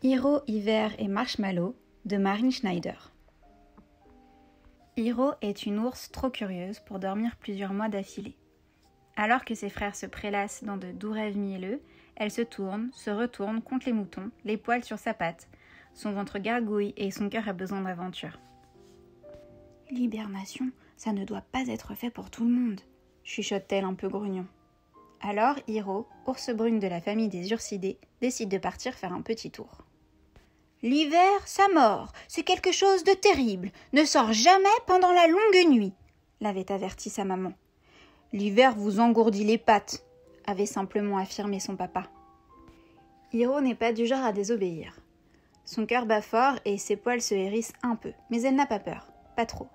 Hiro, Hiver et Marshmallow de Marine Schneider. Hiro est une ours trop curieuse pour dormir plusieurs mois d'affilée. Alors que ses frères se prélassent dans de doux rêves mielleux, elle se retourne contre les moutons, les poils sur sa patte. Son ventre gargouille et son cœur a besoin d'aventure. L'hibernation, ça ne doit pas être fait pour tout le monde, chuchote-t-elle un peu grognon. Alors Hiro, ours brune de la famille des ursidés, décide de partir faire un petit tour. L'hiver, ça mord, c'est quelque chose de terrible. Ne sors jamais pendant la longue nuit, l'avait averti sa maman. L'hiver vous engourdit les pattes, avait simplement affirmé son papa. Hiro n'est pas du genre à désobéir. Son cœur bat fort et ses poils se hérissent un peu, mais elle n'a pas peur, pas trop.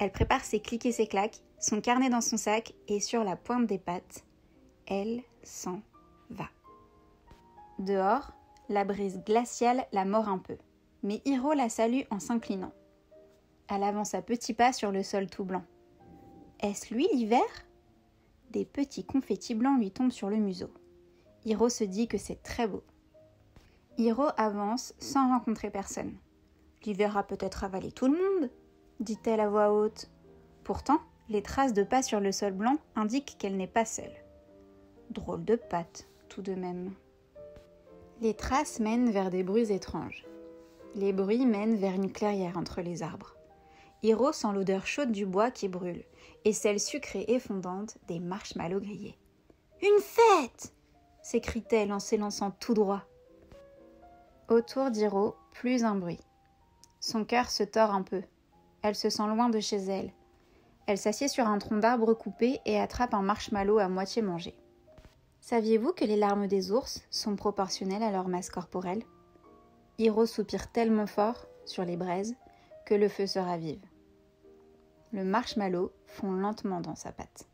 Elle prépare ses clics et ses claques, son carnet dans son sac et sur la pointe des pattes, elle s'en va. Dehors, la brise glaciale la mord un peu, mais Hiro la salue en s'inclinant. Elle avance à petits pas sur le sol tout blanc. Est-ce lui l'hiver ? Des petits confettis blancs lui tombent sur le museau. Hiro se dit que c'est très beau. Hiro avance sans rencontrer personne. L'hiver a peut-être avalé tout le monde, dit-elle à voix haute. Pourtant, les traces de pas sur le sol blanc indiquent qu'elle n'est pas seule. Drôle de pattes, tout de même. Les traces mènent vers des bruits étranges. Les bruits mènent vers une clairière entre les arbres. Hiro sent l'odeur chaude du bois qui brûle et celle sucrée et fondante des marshmallows grillés. « Une fête !» s'écrie-t-elle en s'élançant tout droit. Autour d'Hiro, plus un bruit. Son cœur se tord un peu. Elle se sent loin de chez elle. Elle s'assied sur un tronc d'arbre coupé et attrape un marshmallow à moitié mangé. Saviez-vous que les larmes des ours sont proportionnelles à leur masse corporelle ? Hiro soupire tellement fort sur les braises que le feu se ravive. Le marshmallow fond lentement dans sa patte.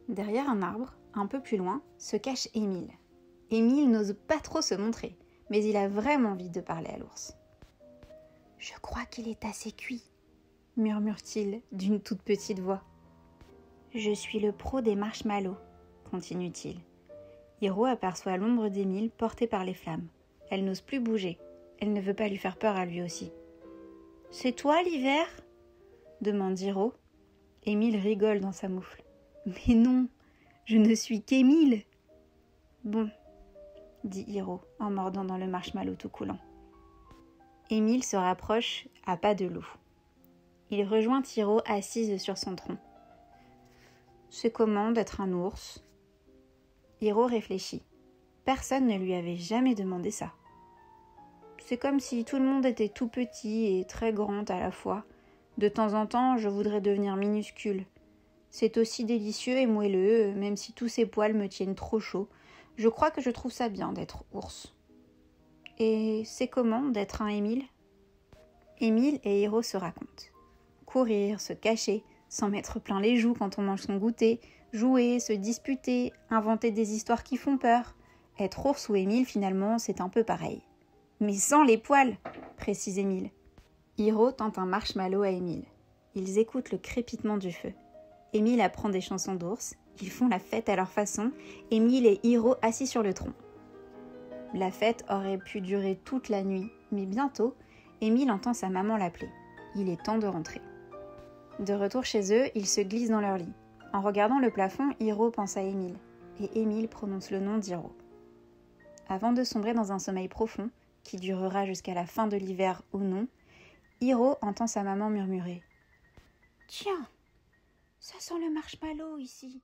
Derrière un arbre, un peu plus loin, se cache Émile. Émile n'ose pas trop se montrer, mais il a vraiment envie de parler à l'ours. « Je crois qu'il est assez cuit », murmure-t-il d'une toute petite voix. « Je suis le pro des marshmallows », continue-t-il. Hiro aperçoit l'ombre d'Émile portée par les flammes. Elle n'ose plus bouger. Elle ne veut pas lui faire peur à lui aussi. « C'est toi l'hiver ?» demande Hiro. Émile rigole dans sa moufle. « Mais non, je ne suis qu'Émile !»« Bon, » dit Hiro en mordant dans le marshmallow tout coulant. Émile se rapproche à pas de loup. Il rejoint Hiro assise sur son tronc. « C'est comment d'être un ours ?» Hiro réfléchit. Personne ne lui avait jamais demandé ça. C'est comme si tout le monde était tout petit et très grand à la fois. De temps en temps, je voudrais devenir minuscule. C'est aussi délicieux et moelleux, même si tous ces poils me tiennent trop chaud. Je crois que je trouve ça bien d'être ours. Et c'est comment d'être un Émile ? Émile et Hiro se racontent. Courir, se cacher, s'en mettre plein les joues quand on mange son goûter, jouer, se disputer, inventer des histoires qui font peur. Être ours ou Émile, finalement, c'est un peu pareil. Mais sans les poils, précise Émile. Hiro tente un marshmallow à Émile. Ils écoutent le crépitement du feu. Émile apprend des chansons d'ours. Ils font la fête à leur façon. Émile et Hiro assis sur le tronc. La fête aurait pu durer toute la nuit, mais bientôt, Émile entend sa maman l'appeler. Il est temps de rentrer. De retour chez eux, ils se glissent dans leur lit. En regardant le plafond, Hiro pense à Émile. Et Émile prononce le nom d'Hiro. Avant de sombrer dans un sommeil profond, qui durera jusqu'à la fin de l'hiver ou non, Hiro entend sa maman murmurer « Tiens, ça sent le marshmallow ici !»